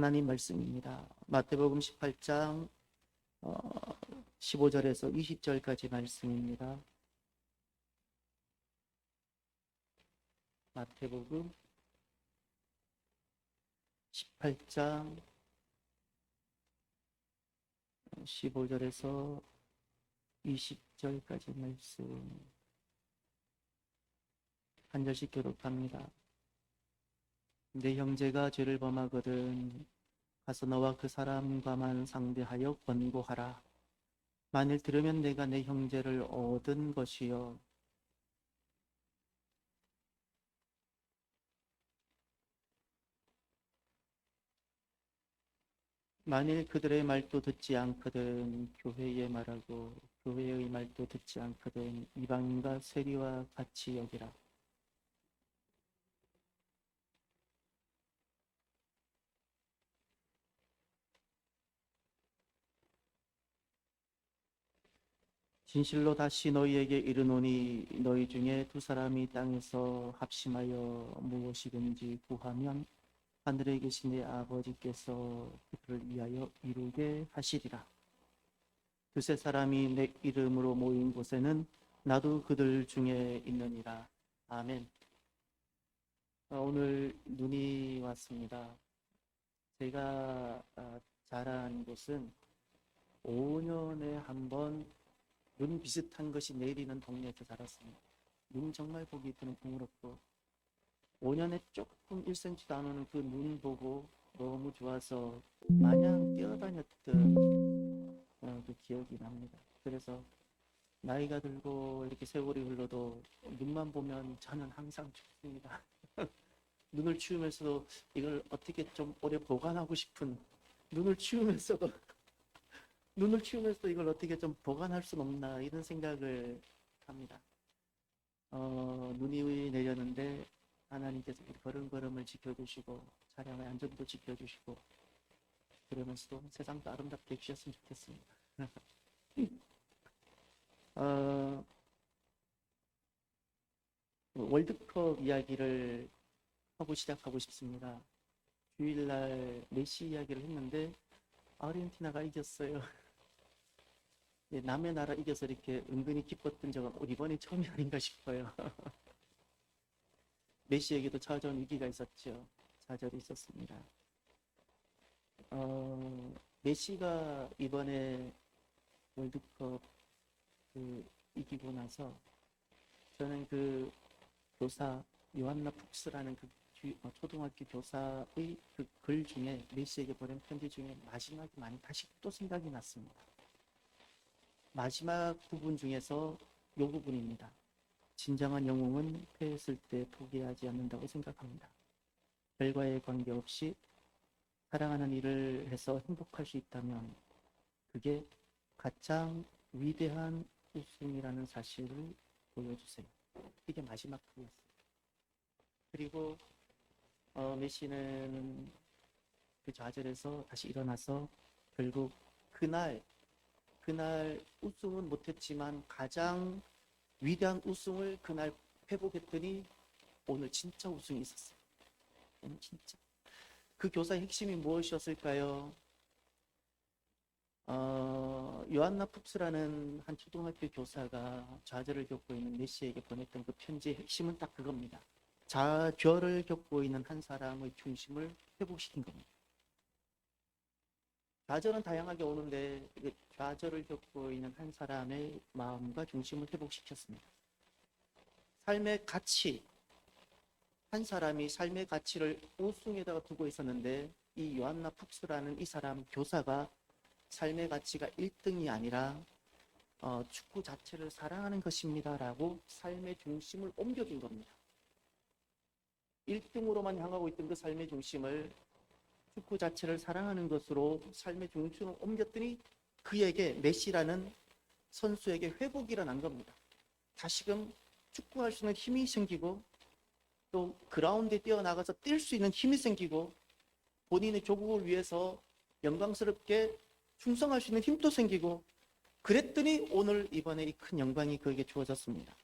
하나님 말씀입니다. 마태복음 18장 15절에서 20절까지 말씀입니다. 마태복음 18장 15절에서 20절까지 말씀 한 절씩 교독합니다. 내 형제가 죄를 범하거든 가서 너와 그 사람과만 상대하여 권고하라. 만일 들으면 내가 내 형제를 얻은 것이요 만일 그들의 말도 듣지 않거든 교회의 말하고 교회의 말도 듣지 않거든 이방인과 세리와 같이 여기라. 진실로 다시 너희에게 이르노니 너희 중에 두 사람이 땅에서 합심하여 무엇이든지 구하면 하늘에 계신 내 아버지께서 그들을 위하여 이루게 하시리라. 두세 사람이 내 이름으로 모인 곳에는 나도 그들 중에 있느니라. 아멘. 오늘 눈이 왔습니다. 제가 자란 곳은 5년에 한 번 눈 비슷한 것이 내리는 동네에서 자랐습니다. 눈 정말 보기 드물었고 5년에 조금 1cm도 안 오는 그 눈 보고 너무 좋아서 마냥 뛰어다녔던 그 기억이 납니다. 그래서 나이가 들고 이렇게 세월이 흘러도 눈만 보면 저는 항상 춥습니다. 눈을 치우면서도 이걸 어떻게 좀 오래 보관하고 싶은, 눈을 치우면서도 이걸 어떻게 좀 보관할 수는 없나 이런 생각을 합니다. 눈이 내렸는데 하나님께서 걸음걸음을 지켜주시고 차량의 안전도 지켜주시고 그러면서도 세상도 아름답게 해주셨으면 좋겠습니다. 월드컵 이야기를 하고 시작하고 싶습니다. 주일날 메시 이야기를 했는데 아르헨티나가 이겼어요. 남의 나라 이겨서 이렇게 은근히 기뻤던 적은 이번이 처음이 아닌가 싶어요. 메시에게도 찾아온 위기가 있었죠. 좌절이 있었습니다. 메시가 이번에 월드컵 이기고 나서 저는 그 교사 요한나 푹스라는 그 초등학교 교사의 그 글 중에 메시에게 보낸 편지 중에 마지막이 많이 다시 또 생각이 났습니다. 마지막 부분 중에서 이 부분입니다. 진정한 영웅은 패했을 때 포기하지 않는다고 생각합니다. 결과에 관계없이 사랑하는 일을 해서 행복할 수 있다면 그게 가장 위대한 우승이라는 사실을 보여주세요. 이게 마지막 부분이었어요. 그리고 메시는 그 좌절에서 다시 일어나서 결국 그날 우승은 못했지만 가장 위대한 우승을 그날 회복했더니 오늘 진짜 우승이 있었어요. 오늘 진짜. 그 교사의 핵심이 무엇이었을까요? 요한나 푹스라는 한 초등학교 교사가 좌절을 겪고 있는 메시에게 보냈던 그 편지의 핵심은 딱 그겁니다. 좌절을 겪고 있는 한 사람의 중심을 회복시킨 겁니다. 좌절은 다양하게 오는데 좌절을 겪고 있는 한 사람의 마음과 중심을 회복시켰습니다. 삶의 가치, 한 사람이 삶의 가치를 우승에다가 두고 있었는데 이 요한나 푹스라는 이 사람 교사가 삶의 가치가 1등이 아니라 축구 자체를 사랑하는 것입니다 라고 삶의 중심을 옮겨준 겁니다. 1등으로만 향하고 있던 그 삶의 중심을 축구 자체를 사랑하는 것으로 삶의 중심을 옮겼더니 그에게 메시라는 선수에게 회복이 일어난 겁니다. 다시금 축구할 수 있는 힘이 생기고 또 그라운드에 뛰어나가서 뛸 수 있는 힘이 생기고 본인의 조국을 위해서 영광스럽게 충성할 수 있는 힘도 생기고 그랬더니 오늘 이번에 이 큰 영광이 그에게 주어졌습니다.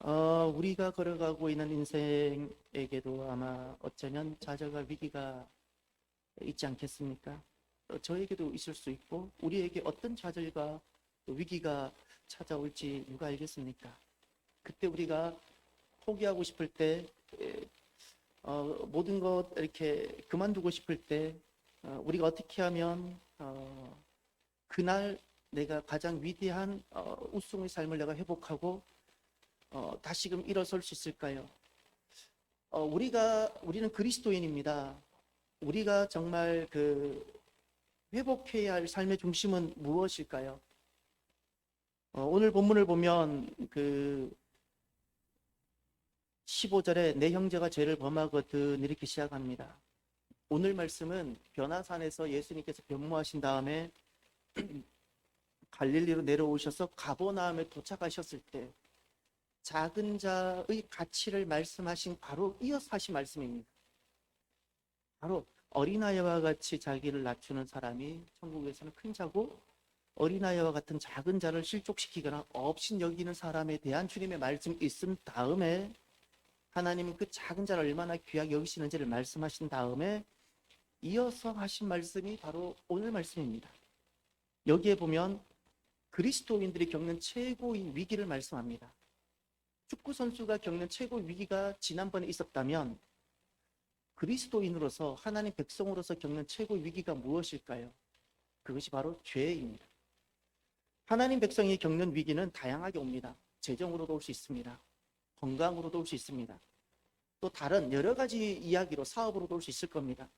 우리가 걸어가고 있는 인생에게도 아마 어쩌면 좌절과 위기가 있지 않겠습니까? 저에게도 있을 수 있고 우리에게 어떤 좌절과 또 위기가 찾아올지 누가 알겠습니까? 그때 우리가 포기하고 싶을 때, 모든 것 이렇게 그만두고 싶을 때, 우리가 어떻게 하면 그날 내가 가장 위대한 우승의 삶을 내가 회복하고 다시금 일어설 수 있을까요? 우리는 그리스도인입니다. 우리가 정말 회복해야 할 삶의 중심은 무엇일까요? 오늘 본문을 보면 15절에 내 형제가 죄를 범하거든 이렇게 시작합니다. 오늘 말씀은 변화산에서 예수님께서 변모하신 다음에 갈릴리로 내려오셔서 가버나움에 도착하셨을 때 작은 자의 가치를 말씀하신 바로 이어서 하신 말씀입니다. 바로 어린아이와 같이 자기를 낮추는 사람이 천국에서는 큰 자고, 어린아이와 같은 작은 자를 실족시키거나 업신 여기는 사람에 대한 주님의 말씀이 있은 다음에 하나님은 그 작은 자를 얼마나 귀하게 여기시는지를 말씀하신 다음에 이어서 하신 말씀이 바로 오늘 말씀입니다. 여기에 보면 그리스도인들이 겪는 최고의 위기를 말씀합니다. 축구 선수가 겪는 최고의 위기가 지난번에 있었다면 그리스도인으로서 하나님 백성으로서 겪는 최고의 위기가 무엇일까요? 그것이 바로 죄입니다. 하나님 백성이 겪는 위기는 다양하게 옵니다. 재정으로도 올 수 있습니다. 건강으로도 올 수 있습니다. 또 다른 여러 가지 이야기로 사업으로도 올 수 있을 겁니다.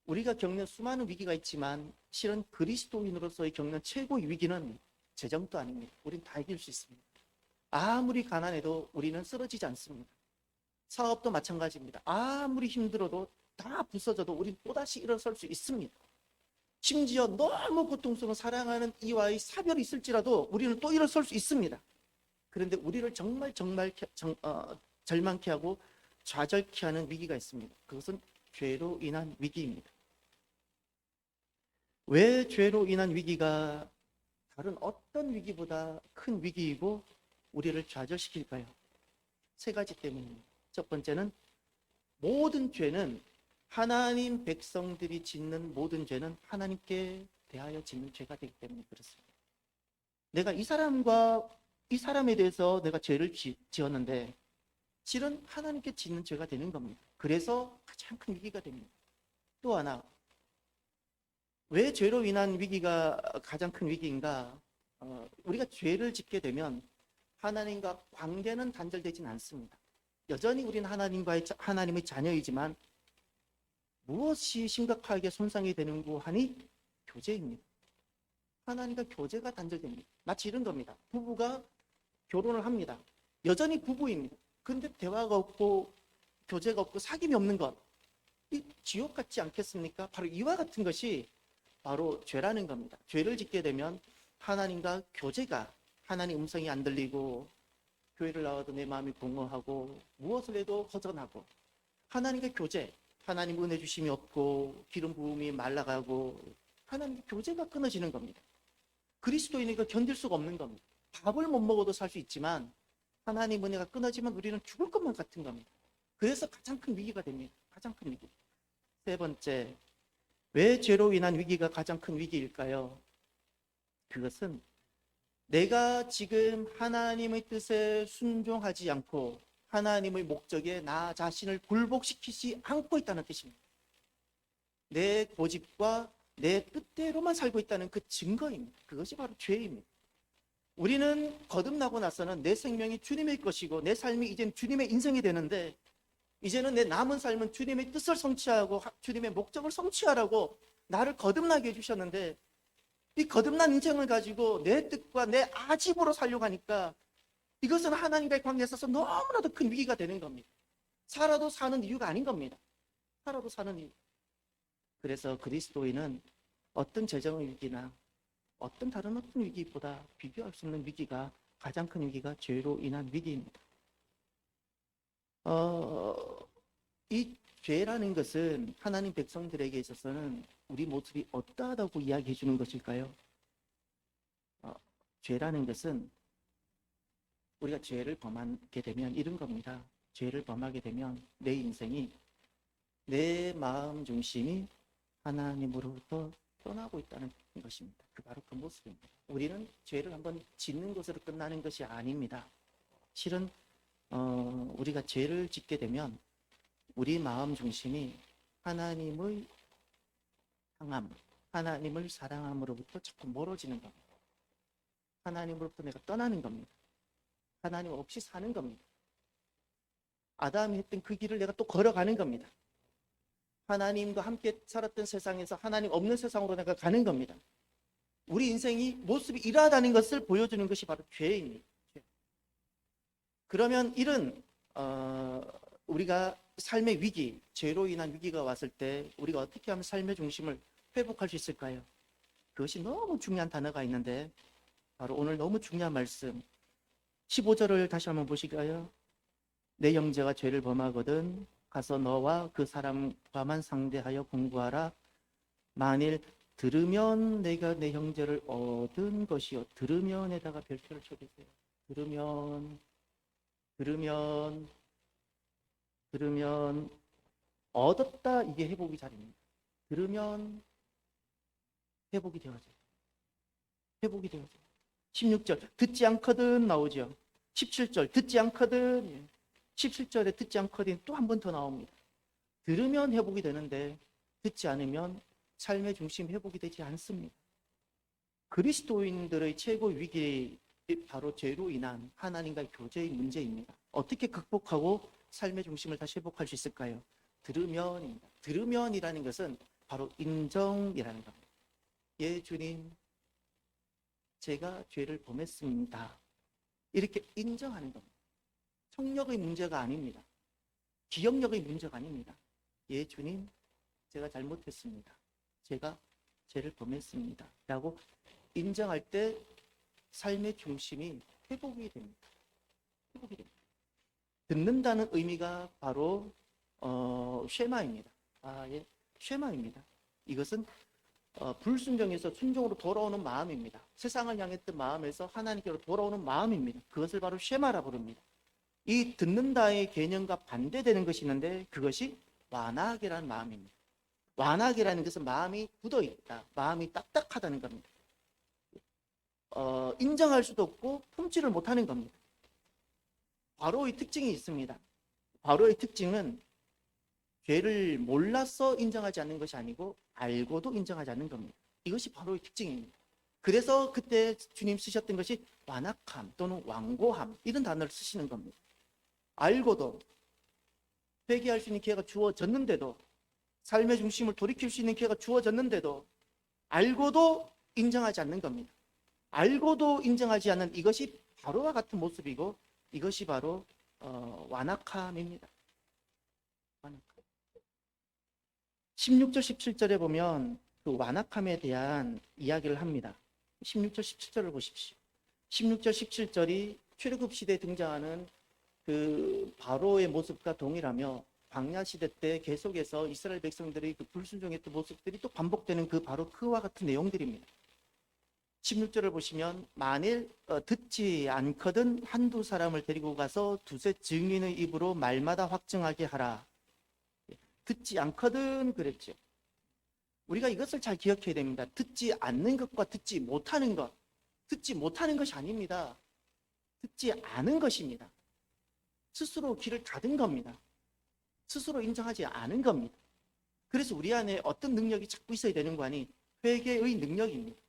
우리가 겪는 수많은 위기가 있지만 실은 그리스도인으로서의 겪는 최고의 위기는 재정도 아닙니다. 우린 다 이길 수 있습니다. 아무리 가난해도 우리는 쓰러지지 않습니다. 사업도 마찬가지입니다. 아무리 힘들어도 다 부서져도 우린 또다시 일어설 수 있습니다. 심지어 너무 고통스러운 사랑하는 이와의 사별이 있을지라도 우리는 또 일어설 수 있습니다. 그런데 우리를 정말 절망케 하고 좌절케 하는 위기가 있습니다. 그것은 죄로 인한 위기입니다. 왜 죄로 인한 위기가 다른 어떤 위기보다 큰 위기이고 우리를 좌절시킬까요? 세 가지 때문입니다. 첫 번째는 모든 죄는 하나님 백성들이 짓는 모든 죄는 하나님께 대하여 짓는 죄가 되기 때문에 그렇습니다. 내가 이 사람에 대해서 내가 죄를 지었는데 실은 하나님께 짓는 죄가 되는 겁니다. 그래서 가장 큰 위기가 됩니다. 또 하나, 왜 죄로 인한 위기가 가장 큰 위기인가? 우리가 죄를 짓게 되면 하나님과 관계는 단절되진 않습니다. 여전히 우리는 하나님의 자녀이지만 무엇이 심각하게 손상이 되는고 하니 교제입니다. 하나님과 교제가 단절됩니다. 마치 이런 겁니다. 부부가 결혼을 합니다. 여전히 부부입니다. 그런데 대화가 없고 교제가 없고 사귐이 없는 것, 이 지옥 같지 않겠습니까? 바로 이와 같은 것이 바로 죄라는 겁니다. 죄를 짓게 되면 하나님과 교제가, 하나님 음성이 안 들리고 교회를 나와도 내 마음이 공허하고 무엇을 해도 허전하고, 하나님과 교제, 하나님 은혜 주심이 없고 기름 부음이 말라가고 하나님과 교제가 끊어지는 겁니다. 그리스도인이니까 견딜 수가 없는 겁니다. 밥을 못 먹어도 살 수 있지만 하나님 은혜가 끊어지면 우리는 죽을 것만 같은 겁니다. 그래서 가장 큰 위기가 됩니다. 가장 큰 위기. 세 번째, 왜 죄로 인한 위기가 가장 큰 위기일까요? 그것은 내가 지금 하나님의 뜻에 순종하지 않고 하나님의 목적에 나 자신을 굴복시키지 않고 있다는 뜻입니다. 내 고집과 내 뜻대로만 살고 있다는 그 증거입니다. 그것이 바로 죄입니다. 우리는 거듭나고 나서는 내 생명이 주님의 것이고 내 삶이 이제는 주님의 인생이 되는데, 이제는 내 남은 삶은 주님의 뜻을 성취하고 주님의 목적을 성취하라고 나를 거듭나게 해주셨는데, 이 거듭난 인생을 가지고 내 뜻과 내 아집으로 살려고 하니까 이것은 하나님과의 관계에 있어서 너무나도 큰 위기가 되는 겁니다. 살아도 사는 이유가 아닌 겁니다. 살아도 사는 이유. 그래서 그리스도인은 어떤 재정의 위기나 어떤 다른 어떤 위기보다 비교할 수 없는 위기가, 가장 큰 위기가 죄로 인한 위기입니다. 이 죄라는 것은 하나님 백성들에게 있어서는 우리 모습이 어떠하다고 이야기해 주는 것일까요? 죄라는 것은 우리가 죄를 범하게 되면 이런 겁니다. 죄를 범하게 되면 내 인생이, 내 마음 중심이 하나님으로부터 떠나고 있다는 것입니다. 바로 그 모습입니다. 우리는 죄를 한번 짓는 것으로 끝나는 것이 아닙니다. 실은 우리가 죄를 짓게 되면 우리 마음 중심이 하나님의 향함, 하나님을 사랑함으로부터 자꾸 멀어지는 겁니다. 하나님으로부터 내가 떠나는 겁니다. 하나님 없이 사는 겁니다. 아담이 했던 그 길을 내가 또 걸어가는 겁니다. 하나님과 함께 살았던 세상에서 하나님 없는 세상으로 내가 가는 겁니다. 우리 인생이 모습이 이러하다는 것을 보여주는 것이 바로 죄입니다. 그러면 이런 우리가 삶의 위기, 죄로 인한 위기가 왔을 때 우리가 어떻게 하면 삶의 중심을 회복할 수 있을까요? 그것이 너무 중요한 단어가 있는데 바로 오늘 너무 중요한 말씀 15절을 다시 한번 보실까요? 내 형제가 죄를 범하거든 가서 너와 그 사람과만 상대하여 공부하라. 만일 들으면 내가 내 형제를 얻은 것이요. 들으면에다가 별표를 쳐주세요. 들으면 얻었다. 이게 회복이 잘입니다. 들으면 회복이 되어져요. 16절 듣지 않거든 나오죠. 17절 듣지 않거든, 17절에 듣지 않거든 또 한 번 더 나옵니다. 들으면 회복이 되는데 듣지 않으면 삶의 중심 회복이 되지 않습니다. 그리스도인들의 최고 위기 바로 죄로 인한 하나님과의 교제의 문제입니다. 어떻게 극복하고 삶의 중심을 다시 회복할 수 있을까요? 들으면입니다. 들으면이라는 것은 바로 인정이라는 겁니다. 예, 주님, 제가 죄를 범했습니다. 이렇게 인정하는 겁니다. 청력의 문제가 아닙니다. 기억력의 문제가 아닙니다. 예, 주님, 제가 잘못했습니다. 제가 죄를 범했습니다. 라고 인정할 때 삶의 중심이 회복이 됩니다. 듣는다는 의미가 바로 쉐마입니다. 쉐마입니다. 이것은 불순종에서 순종으로 돌아오는 마음입니다. 세상을 향했던 마음에서 하나님께로 돌아오는 마음입니다. 그것을 바로 쉐마라 부릅니다. 이 듣는다의 개념과 반대되는 것이 있는데 그것이 완악이라는 마음입니다. 완악이라는 것은 마음이 굳어있다, 마음이 딱딱하다는 겁니다. 인정할 수도 없고 품지를 못하는 겁니다. 바로의 특징이 있습니다. 바로의 특징은 죄를 몰라서 인정하지 않는 것이 아니고 알고도 인정하지 않는 겁니다. 이것이 바로의 특징입니다. 그래서 그때 주님 쓰셨던 것이 완악함 또는 완고함 이런 단어를 쓰시는 겁니다. 알고도 회개할 수 있는 기회가 주어졌는데도, 삶의 중심을 돌이킬 수 있는 기회가 주어졌는데도 알고도 인정하지 않는 겁니다. 알고도 인정하지 않는 이것이 바로와 같은 모습이고 이것이 바로 완악함입니다. 완악함. 16절 17절에 보면 그 완악함에 대한 이야기를 합니다. 16절 17절을 보십시오. 16절 17절이 출애굽 시대에 등장하는 그 바로의 모습과 동일하며 광야 시대 때 계속해서 이스라엘 백성들의 그 불순종했던 모습들이 또 반복되는 그 바로 그와 같은 내용들입니다. 16절을 보시면 만일 듣지 않거든 한두 사람을 데리고 가서 두세 증인의 입으로 말마다 확증하게 하라. 듣지 않거든 그랬죠. 우리가 이것을 잘 기억해야 됩니다. 듣지 않는 것과 듣지 못하는 것, 듣지 못하는 것이 아닙니다. 듣지 않은 것입니다. 스스로 귀를 닫은 겁니다. 스스로 인정하지 않은 겁니다. 그래서 우리 안에 어떤 능력이 자꾸 있어야 되는 거 아니? 회개의 능력입니다.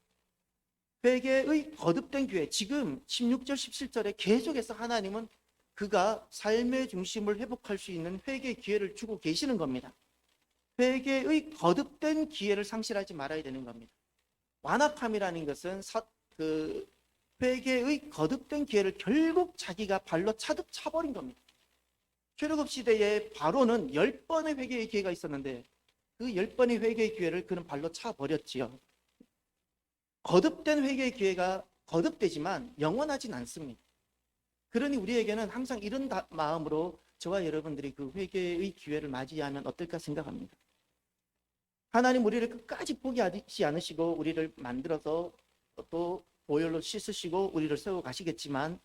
회개의 거듭된 기회, 지금 16절 17절에 계속해서 하나님은 그가 삶의 중심을 회복할 수 있는 회개의 기회를 주고 계시는 겁니다. 회개의 거듭된 기회를 상실하지 말아야 되는 겁니다. 완악함이라는 것은 회개의 거듭된 기회를 결국 자기가 발로 차듯 차버린 겁니다. 출애굽 시대에 바로는 10번의 회개의 기회가 있었는데 그 10번의 회개의 기회를 그는 발로 차버렸지요. 거듭된 회개의 기회가 거듭되지만 영원하진 않습니다. 그러니 우리에게는 항상 이런 마음으로 저와 여러분들이 그 회개의 기회를 맞이하면 어떨까 생각합니다. 하나님 우리를 끝까지 포기하지 않으시고 우리를 만들어서 또 보혈로 씻으시고 우리를 세워 가시겠지만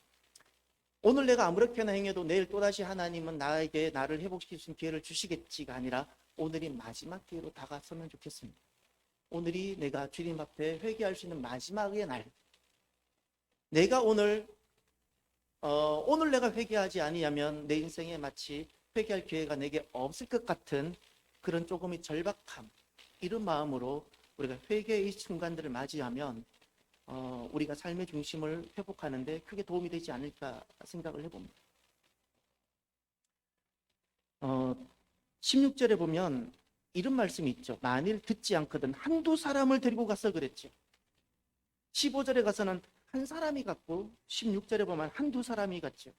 오늘 내가 아무렇게나 행해도 내일 또다시 하나님은 나에게 나를 회복시킬 수 있는 기회를 주시겠지가 아니라 오늘이 마지막 기회로 다가서면 좋겠습니다. 오늘이 내가 주님 앞에 회개할 수 있는 마지막의 날. 내가 오늘 내가 회개하지 아니하면 내 인생에 마치 회개할 기회가 내게 없을 것 같은 그런 조금의 절박함, 이런 마음으로 우리가 회개의 순간들을 맞이하면 우리가 삶의 중심을 회복하는 데 크게 도움이 되지 않을까 생각을 해봅니다. 16절에 보면 이런 말씀이 있죠. 만일 듣지 않거든 한두 사람을 데리고 가서 그랬죠. 15절에 가서는 한 사람이 갔고 16절에 보면 한두 사람이 갔죠.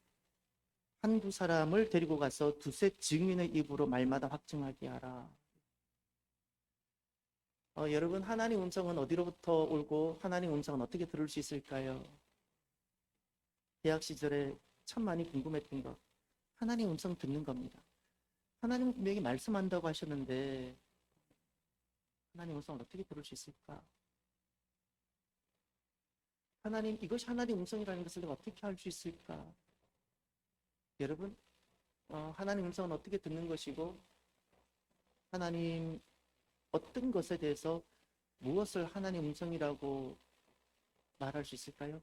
한두 사람을 데리고 가서 두세 증인의 입으로 말마다 확증하게 하라. 여러분, 하나님 음성은 어디로부터 오고 하나님 음성은 어떻게 들을 수 있을까요? 대학 시절에 참 많이 궁금했던 것, 하나님 음성 듣는 겁니다. 하나님은 분명히 말씀한다고 하셨는데 하나님 음성을 어떻게 들을 수 있을까? 이것이 하나님 음성이라는 것을 내가 어떻게 할 수 있을까? 여러분, 하나님 음성은 어떻게 듣는 것이고 하나님 어떤 것에 대해서 무엇을 하나님 음성이라고 말할 수 있을까요?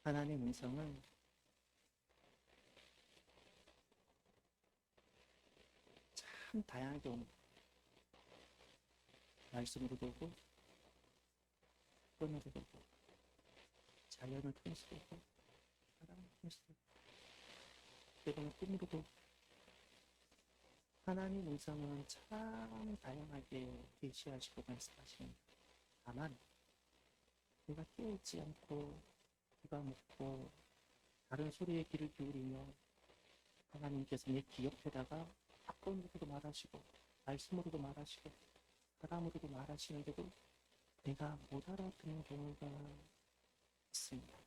하나님 음성은 참 다양하게 옵니다. 말씀으로도 오고 사건으로도 오고 자연을 통해서도 오고 사람을 통해서도 오고 때로는 꿈으로도 오고 하나님 음성은 참 다양하게 계시하시고 말씀하십니다. 다만 내가 깨어있지 않고 귀가 먹고 다른 소리에 귀를 기울이며 하나님께서 내 귀 옆에다가 사건으로도 말하시고 말씀으로도 말하시고 사람으로도 말하시는데도 내가 못 알아듣는 경우가 있습니다.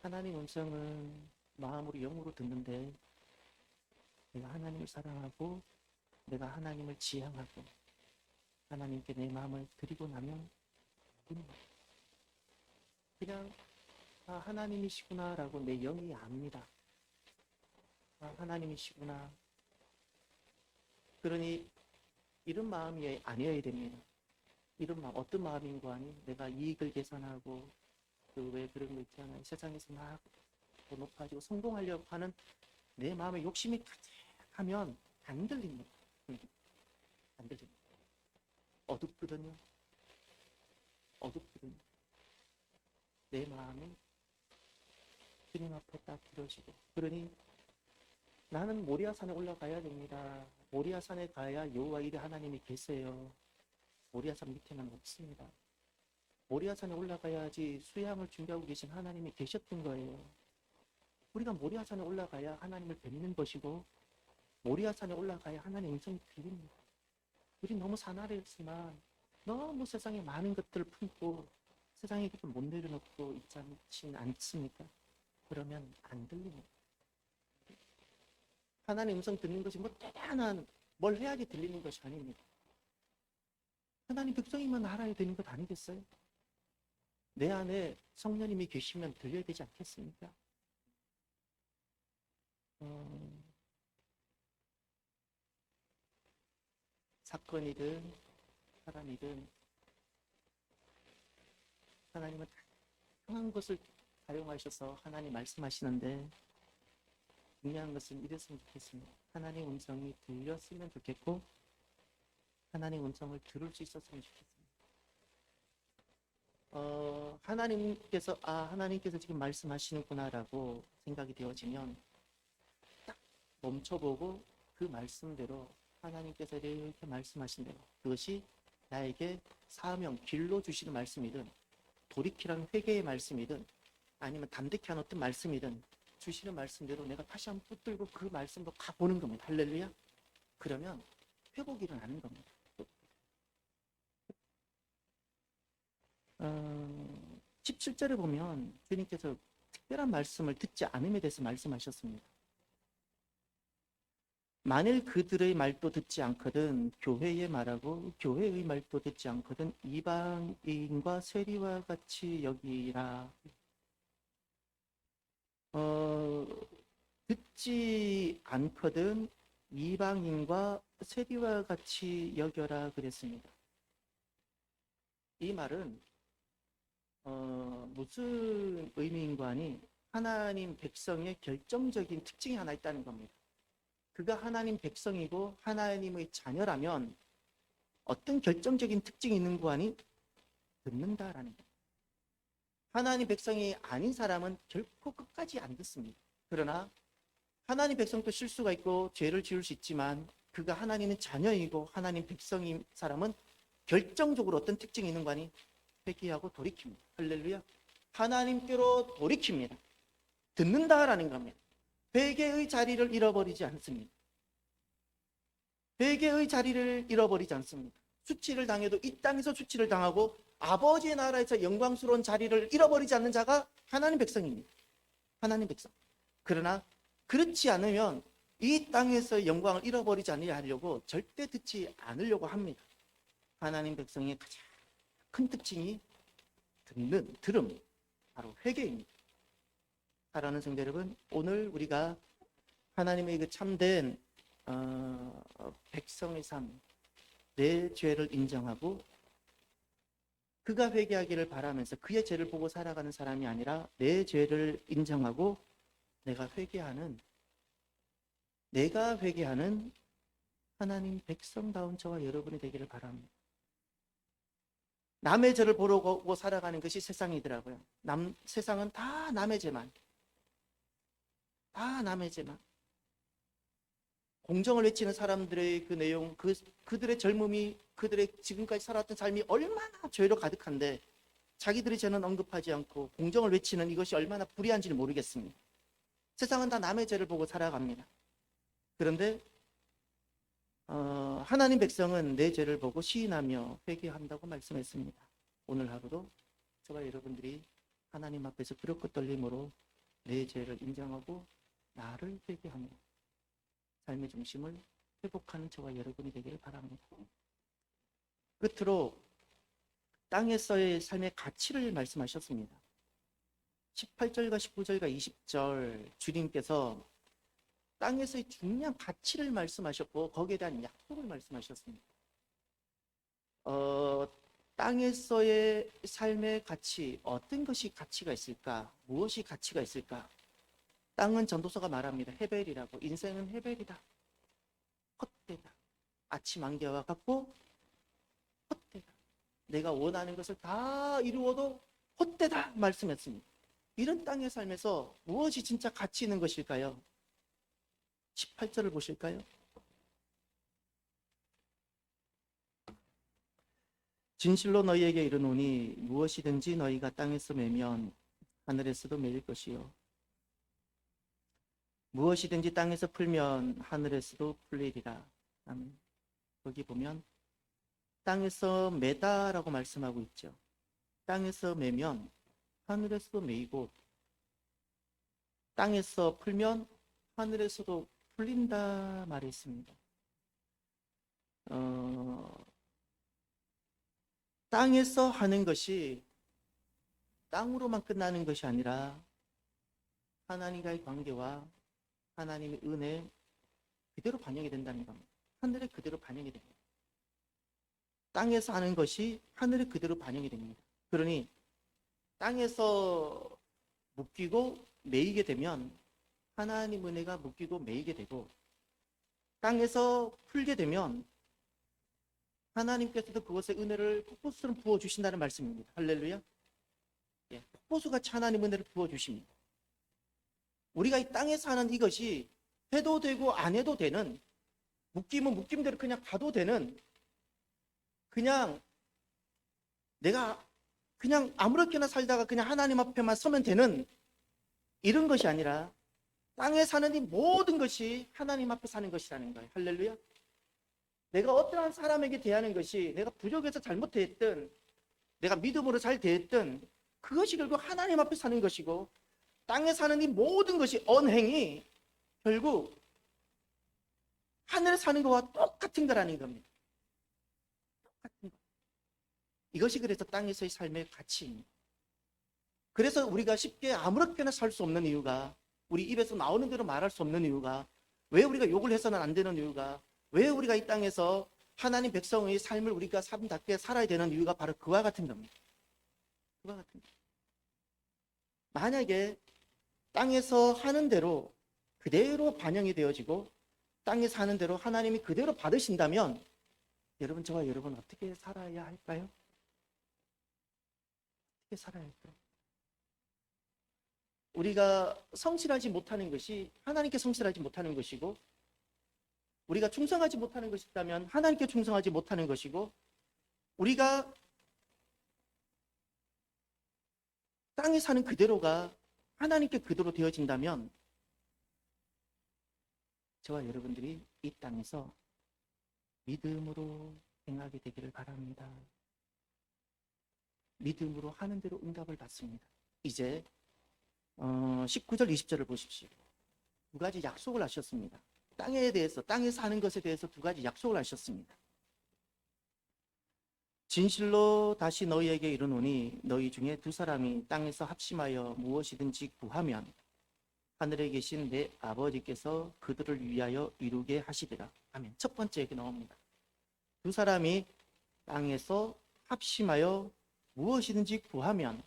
하나님 음성은 마음으로 영으로 듣는데 내가 하나님을 사랑하고 내가 하나님을 지향하고 하나님께 내 마음을 드리고 나면 그냥 하나님이시구나 라고 내 영이 압니다. 하나님이시구나. 그러니 이런 마음이 아니어야 됩니다. 이런 마음, 어떤 마음인고 하니 내가 이익을 계산하고 왜 그런 거 있잖아요. 세상에서 막 높아지고 성공하려고 하는 내 마음의 욕심이 가득하면 안 들립니다. 안 들립니다. 어둡거든요. 어둡거든요. 내 마음이 주님 앞에 딱 들어지고 그러니 나는 모리아산에 올라가야 됩니다. 모리아산에 가야 여호와 이레 하나님이 계세요. 모리아산 밑에는 없습니다. 모리아산에 올라가야지 수양을 준비하고 계신 하나님이 계셨던 거예요. 우리가 모리아산에 올라가야 하나님을 뵙는 것이고 모리아산에 올라가야 하나님의 음성이 들립니다. 우리 너무 사나리지만 너무 세상에 많은 것들을 품고 세상에 것을 못 내려놓고 있지 않습니까? 그러면 안 들립니다. 하나님의 음성 듣는 것이 뭐 대단한 뭘 해야지 들리는 것이 아닙니다. 하나님 백성이면 알아야 되는 것 아니겠어요? 내 안에 성령님이 계시면 들려야 되지 않겠습니까? 사건이든 사람이든 하나님은 다양한 것을 사용하셔서 하나님 말씀하시는데 중요한 것은 이랬으면 좋겠습니다. 하나님 음성이 들렸으면 좋겠고 하나님 음성을 들을 수 있었으면 좋겠습니다. 하나님께서 지금 말씀하시는구나라고 생각이 되어지면 딱 멈춰보고 그 말씀대로 하나님께서 이렇게 말씀하신 대로 그것이 나에게 사명, 길로 주시는 말씀이든 돌이키라는 회개의 말씀이든 아니면 담대케 하는 어떤 말씀이든 주시는 말씀대로 내가 다시 한번 붙들고 그 말씀도 가보는 겁니다. 할렐루야. 그러면 회복이 일어나는 겁니다. 17절에 보면 주님께서 특별한 말씀을 듣지 않음에 대해서 말씀하셨습니다. 만일 그들의 말도 듣지 않거든 교회의 말하고 교회의 말도 듣지 않거든 이방인과 세리와 같이 여기라. 듣지 않거든 이방인과 세리와 같이 여겨라 그랬습니다. 이 말은 무슨 의미인가 하니 하나님 백성의 결정적인 특징이 하나 있다는 겁니다. 그가 하나님 백성이고 하나님의 자녀라면 어떤 결정적인 특징이 있는 거 하니 듣는다라는 겁니다. 하나님 백성이 아닌 사람은 결코 끝까지 안 듣습니다. 그러나 하나님 백성도 실수가 있고 죄를 지을 수 있지만 그가 하나님의 자녀이고 하나님 백성인 사람은 결정적으로 어떤 특징이 있는 거 아니 회개하고 돌이킵니다. 할렐루야. 하나님께로 돌이킵니다. 듣는다라는 겁니다. 회개의 자리를 잃어버리지 않습니다. 회개의 자리를 잃어버리지 않습니다. 수치를 당해도 이 땅에서 수치를 당하고 아버지의 나라에서 영광스러운 자리를 잃어버리지 않는 자가 하나님 백성입니다. 하나님 백성. 그러나 그렇지 않으면 이 땅에서 영광을 잃어버리지 않으려고 절대 듣지 않으려고 합니다. 하나님 백성의 가장 큰 특징이 들음, 바로 회개입니다. 사랑하는 성도 여러분, 오늘 우리가 하나님의 그 참된 백성의 삶, 내 죄를 인정하고 그가 회개하기를 바라면서 그의 죄를 보고 살아가는 사람이 아니라 내 죄를 인정하고 내가 회개하는 하나님 백성다운 저와 여러분이 되기를 바랍니다. 남의 죄를 보고 살아가는 것이 세상이더라고요. 세상은 다 남의 죄만. 공정을 외치는 사람들의 그 내용, 그들의 젊음이, 그들의 지금까지 살았던 삶이 얼마나 죄로 가득한데 자기들의 죄는 언급하지 않고 공정을 외치는 이것이 얼마나 불의한지는 모르겠습니다. 세상은 다 남의 죄를 보고 살아갑니다. 그런데 하나님 백성은 내 죄를 보고 시인하며 회개한다고 말씀했습니다. 오늘 하루도 저와 여러분들이 하나님 앞에서 두렵고 떨림으로 내 죄를 인정하고 나를 회개하며 삶의 중심을 회복하는 저와 여러분이 되기를 바랍니다. 끝으로 땅에서의 삶의 가치를 말씀하셨습니다. 18절과 19절과 20절 주님께서 땅에서의 중요한 가치를 말씀하셨고 거기에 대한 약속을 말씀하셨습니다. 땅에서의 삶의 가치, 어떤 것이 가치가 있을까? 무엇이 가치가 있을까? 땅은 전도서가 말합니다. 헤벨이라고. 인생은 헤벨이다. 헛되다. 아침 안개와 같고 헛되다. 내가 원하는 것을 다 이루어도 헛되다 말씀했습니다. 이런 땅의 삶에서 무엇이 진짜 가치 있는 것일까요? 18절을 보실까요? 진실로 너희에게 이르노니 무엇이든지 너희가 땅에서 매면 하늘에서도 매일 것이요 무엇이든지 땅에서 풀면 하늘에서도 풀리리라. 아멘. 거기 보면 땅에서 매다라고 말씀하고 있죠. 땅에서 매면 하늘에서도 매이고 땅에서 풀면 하늘에서도 풀린다 말했습니다. 땅에서 하는 것이 땅으로만 끝나는 것이 아니라 하나님과의 관계와 하나님의 은혜 그대로 반영이 된다는 겁니다. 하늘에 그대로 반영이 됩니다. 땅에서 하는 것이 하늘에 그대로 반영이 됩니다. 그러니 땅에서 묶이고 매이게 되면 하나님 은혜가 묶이고 매이게 되고 땅에서 풀게 되면 하나님께서도 그것의 은혜를 폭포수처럼 부어주신다는 말씀입니다. 할렐루야. 예, 폭포수같이 하나님 은혜를 부어주십니다. 우리가 이 땅에서 하는 이것이 해도 되고 안 해도 되는, 묶이면 묶임대로 그냥 가도 되는, 그냥 내가 그냥 아무렇게나 살다가 그냥 하나님 앞에만 서면 되는 이런 것이 아니라 땅에 사는 이 모든 것이 하나님 앞에 사는 것이라는 거예요. 할렐루야. 내가 어떠한 사람에게 대하는 것이 내가 부족해서 잘못했든 내가 믿음으로 잘 대했든 그것이 결국 하나님 앞에 사는 것이고 땅에 사는 이 모든 것이 언행이 결국 하늘에 사는 것과 똑같은 거라는 겁니다. 똑같은 거. 이것이 그래서 땅에서의 삶의 가치입니다. 그래서 우리가 쉽게 아무렇게나 살 수 없는 이유가, 우리 입에서 나오는 대로 말할 수 없는 이유가, 왜 우리가 욕을 해서는 안 되는 이유가, 왜 우리가 이 땅에서 하나님 백성의 삶을 우리가 삶답게 살아야 되는 이유가 바로 그와 같은 겁니다. 그와 같은 겁니다. 만약에 땅에서 하는 대로 그대로 반영이 되어지고 땅에서 하는 대로 하나님이 그대로 받으신다면 여러분, 저와 여러분 어떻게 살아야 할까요? 어떻게 살아야 할까요? 우리가 성실하지 못하는 것이 하나님께 성실하지 못하는 것이고, 우리가 충성하지 못하는 것이 있다면 하나님께 충성하지 못하는 것이고, 우리가 땅에 사는 그대로가 하나님께 그대로 되어진다면 저와 여러분들이 이 땅에서 믿음으로 행하게 되기를 바랍니다. 믿음으로 하는 대로 응답을 받습니다. 이제 19절 20절을 보십시오. 두 가지 약속을 하셨습니다. 땅에 대해서, 땅에 사는 것에 대해서 두 가지 약속을 하셨습니다. 진실로 다시 너희에게 이르노니 너희 중에 두 사람이 땅에서 합심하여 무엇이든지 구하면 하늘에 계신 내 아버지께서 그들을 위하여 이루게 하시리라. 아멘. 첫 번째 얘기 나옵니다. 두 사람이 땅에서 합심하여 무엇이든지 구하면,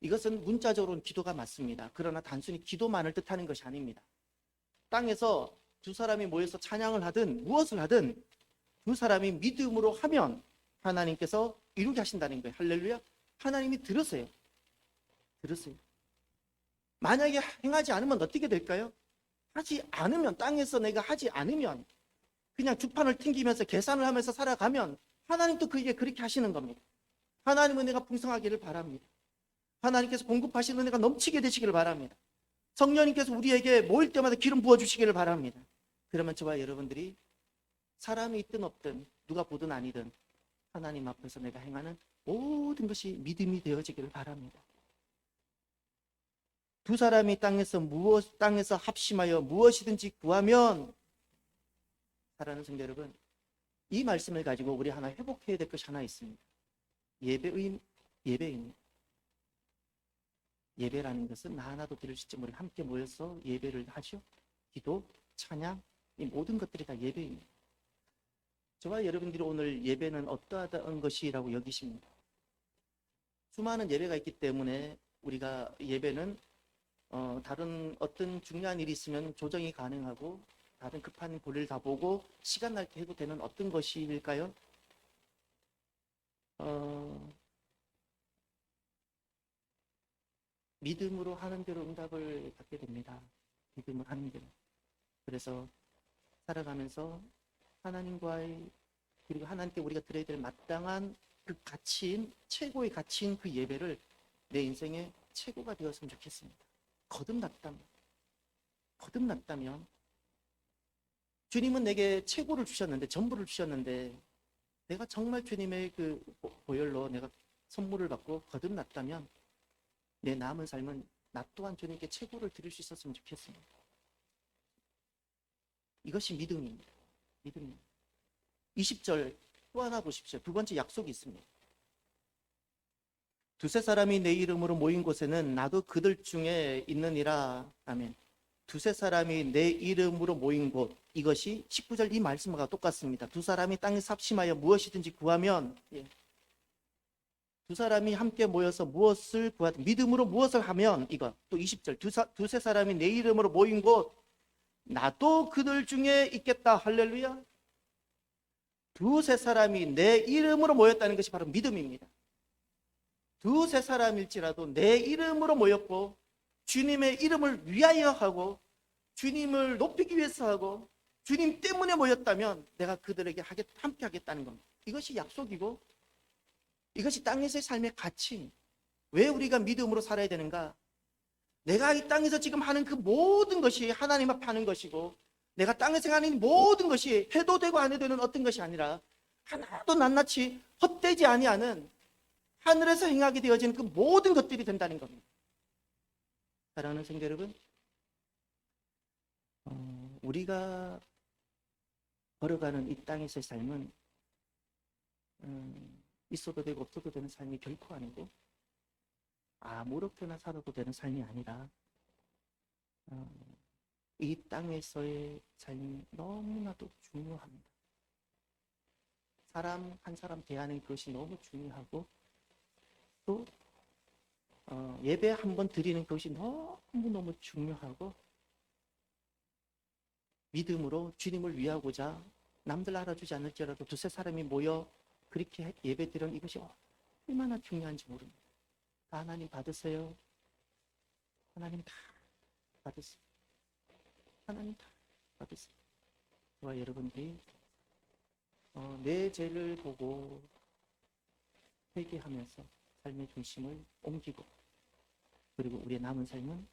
이것은 문자적으로는 기도가 맞습니다. 그러나 단순히 기도만을 뜻하는 것이 아닙니다. 땅에서 두 사람이 모여서 찬양을 하든 무엇을 하든 두 사람이 믿음으로 하면 하나님께서 이루게 하신다는 거예요. 할렐루야. 하나님이 들으세요. 들으세요. 만약에 행하지 않으면 어떻게 될까요? 하지 않으면, 땅에서 내가 하지 않으면, 그냥 주판을 튕기면서 계산을 하면서 살아가면 하나님도 그렇게 하시는 겁니다. 하나님은 내가 풍성하기를 바랍니다. 하나님께서 공급하시는 은혜가 넘치게 되시기를 바랍니다. 성령님께서 우리에게 모일 때마다 기름 부어주시기를 바랍니다. 그러면 저와 여러분들이 사람이 있든 없든 누가 보든 아니든 하나님 앞에서 내가 행하는 모든 것이 믿음이 되어지기를 바랍니다. 두 사람이 땅에서 합심하여 무엇이든지 구하면, 사랑하는 성도 여러분, 이 말씀을 가지고 우리 하나 회복해야 될 것이 하나 있습니다. 예배입니다. 예배라는 것은 나 하나도 들으실지 모르게 함께 모여서 예배를 하죠. 기도, 찬양, 이 모든 것들이 다 예배입니다. 저와 여러분들이 오늘 예배는 어떠한 것이라고 여기십니다. 수많은 예배가 있기 때문에 우리가 예배는 다른 어떤 중요한 일이 있으면 조정이 가능하고 다른 급한 볼일 다 보고 시간 날 때 해도 되는 어떤 것일까요? 믿음으로 하는 대로 응답을 받게 됩니다. 믿음으로 하는 대로. 그래서 살아가면서 하나님과의, 그리고 하나님께 우리가 드려야 될 마땅한 그 가치인, 최고의 가치인 그 예배를 내 인생의 최고가 되었으면 좋겠습니다. 거듭났다면 주님은 내게 최고를 주셨는데, 전부를 주셨는데, 내가 정말 주님의 그 보혈로 내가 선물을 받고 거듭났다면 내 남은 삶은 나 또한 주님께 최고를 드릴 수 있었으면 좋겠습니다. 이것이 믿음입니다. 믿음입니다. 20절 또 하나 보십시오. 두 번째 약속이 있습니다. 두세 사람이 내 이름으로 모인 곳에는 나도 그들 중에 있느니라. 아멘. 두세 사람이 내 이름으로 모인 곳, 이것이 19절 이 말씀과 똑같습니다. 두 사람이 땅에서 합심하여 무엇이든지 구하면, 두 사람이 함께 모여서 무엇을 구하든, 믿음으로 무엇을 하면, 이거 또 20절 두세 사람이 내 이름으로 모인 곳 나도 그들 중에 있겠다. 할렐루야. 두세 사람이 내 이름으로 모였다는 것이 바로 믿음입니다. 두세 사람일지라도 내 이름으로 모였고 주님의 이름을 위하여 하고 주님을 높이기 위해서 하고 주님 때문에 모였다면 내가 그들에게 함께 하겠다는 겁니다. 이것이 약속이고 이것이 땅에서의 삶의 가치입니다. 왜 우리가 믿음으로 살아야 되는가? 내가 이 땅에서 지금 하는 그 모든 것이 하나님 앞에 하는 것이고, 내가 땅에서 하는 모든 것이 해도 되고 안 해도 되는 어떤 것이 아니라 하나도 낱낱이 헛되지 아니하는 하늘에서 행하게 되어지는 그 모든 것들이 된다는 겁니다. 사랑하는 성도 여러분, 우리가 걸어가는 이 땅에서의 삶은 있어도 되고 없어도 되는 삶이 결코 아니고 아무렇게나 살아도 되는 삶이 아니라 이 땅에서의 삶이 너무나도 중요합니다. 사람 한 사람 대하는 것이 너무 중요하고 또 예배 한번 드리는 것이 너무너무 중요하고 믿음으로 주님을 위하고자 남들 알아주지 않을지라도 두세 사람이 모여 그렇게 예배 드리는 이것이 얼마나 중요한지 모릅니다. 다 하나님 받으세요. 하나님 다 받으세요. 하나님 다 받으세요. 저와 여러분들이 내 죄를 보고 회개하면서 삶의 중심을 옮기고 그리고 우리의 남은 삶은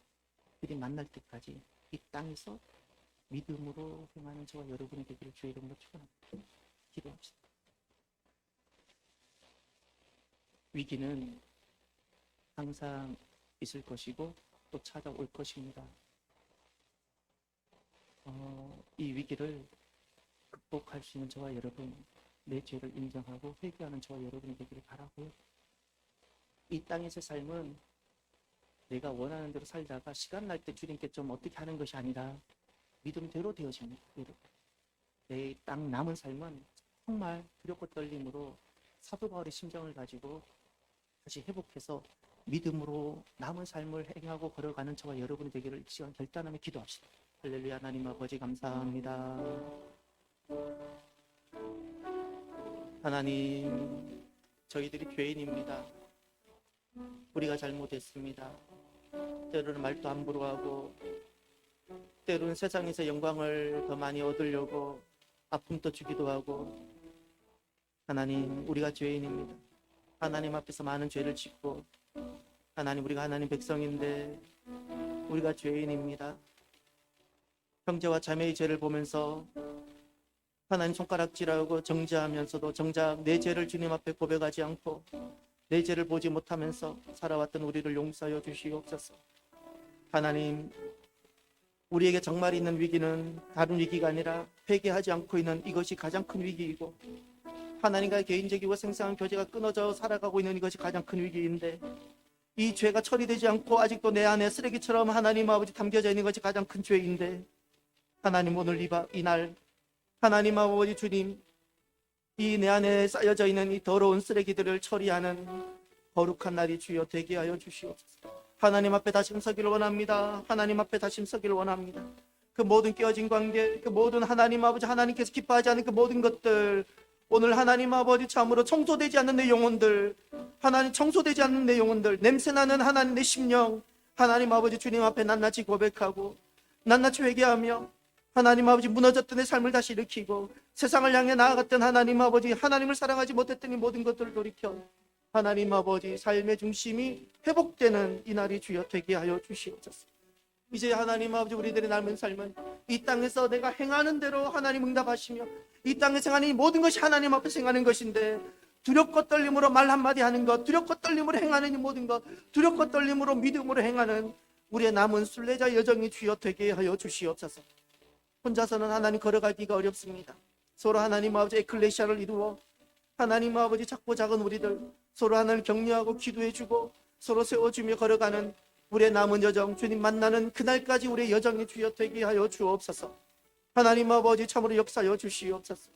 그들이 만날 때까지 이 땅에서 믿음으로 행하는 저와 여러분이 되기를 주의 이름으로 축원합니다. 기도합시다. 위기는 항상 있을 것이고 또 찾아올 것입니다. 이 위기를 극복할 수 있는 저와 여러분, 내 죄를 인정하고 회개하는 저와 여러분이 되기를 바라고요. 이 땅에서의 삶은 내가 원하는 대로 살다가 시간 날 때 주님께 좀 어떻게 하는 것이 아니라 믿음대로 되어집니다. 내 땅 남은 삶은 정말 두렵고 떨림으로 사도 바울의 심정을 가지고 다시 회복해서 믿음으로 남은 삶을 행하고 걸어가는 저와 여러분이 되기를 이 시간 결단하며 기도합시다. 할렐루야. 하나님 아버지 감사합니다. 하나님, 저희들이 죄인입니다. 우리가 잘못했습니다. 때로는 말도 함부로 하고 때로는 세상에서 영광을 더 많이 얻으려고 아픔도 주기도 하고 하나님, 우리가 죄인입니다. 하나님 앞에서 많은 죄를 짓고 하나님, 우리가 하나님 백성인데 우리가 죄인입니다. 형제와 자매의 죄를 보면서 하나님 손가락질하고 정죄하면서도 정작 내 죄를 주님 앞에 고백하지 않고 내 죄를 보지 못하면서 살아왔던 우리를 용서하여 주시옵소서. 하나님, 우리에게 정말 있는 위기는 다른 위기가 아니라 회개하지 않고 있는 이것이 가장 큰 위기이고 하나님과의 개인적이고 생생한 교제가 끊어져 살아가고 있는 이것이 가장 큰 위기인데 이 죄가 처리되지 않고 아직도 내 안에 쓰레기처럼 하나님 아버지 담겨져 있는 것이 가장 큰 죄인데 하나님, 오늘 이날 하나님 아버지 주님, 이 내 안에 쌓여져 있는 이 더러운 쓰레기들을 처리하는 거룩한 날이 주여 되게 하여 주시옵소서. 하나님 앞에 다시 서기를 원합니다. 하나님 앞에 다시 서기를 원합니다. 그 모든 깨어진 관계, 그 모든 하나님 아버지 하나님께서 기뻐하지 않는 그 모든 것들, 오늘 하나님 아버지 참으로 청소되지 않는 내 영혼들, 하나님 청소되지 않는 내 영혼들, 냄새나는 하나님 내 심령, 하나님 아버지 주님 앞에 낱낱이 고백하고 낱낱이 회개하며 하나님 아버지 무너졌던 내 삶을 다시 일으키고 세상을 향해 나아갔던 하나님 아버지, 하나님을 사랑하지 못했던 이 모든 것들을 돌이켜 하나님 아버지 삶의 중심이 회복되는 이 날이 주여 되게 하여 주시옵소서. 이제 하나님 아버지, 우리들의 남은 삶은 이 땅에서 내가 행하는 대로 하나님 응답하시며 이 땅에서 행하는 이 모든 것이 하나님 앞에서 행하는 것인데 두렵고 떨림으로 말 한마디 하는 것, 두렵고 떨림으로 행하는 이 모든 것, 두렵고 떨림으로 믿음으로 행하는 우리의 남은 순례자 여정이 주여 되게 하여 주시옵소서. 혼자서는 하나님 걸어가기가 어렵습니다. 서로 하나님 아버지 에클레시아를 이루어 하나님 아버지 작고 작은 우리들 서로 하나님을 격려하고 기도해주고 서로 세워주며 걸어가는 우리의 남은 여정, 주님 만나는 그날까지 우리의 여정이 주여 되게 하여 주옵소서. 하나님 아버지 참으로 역사하여 주시옵소서.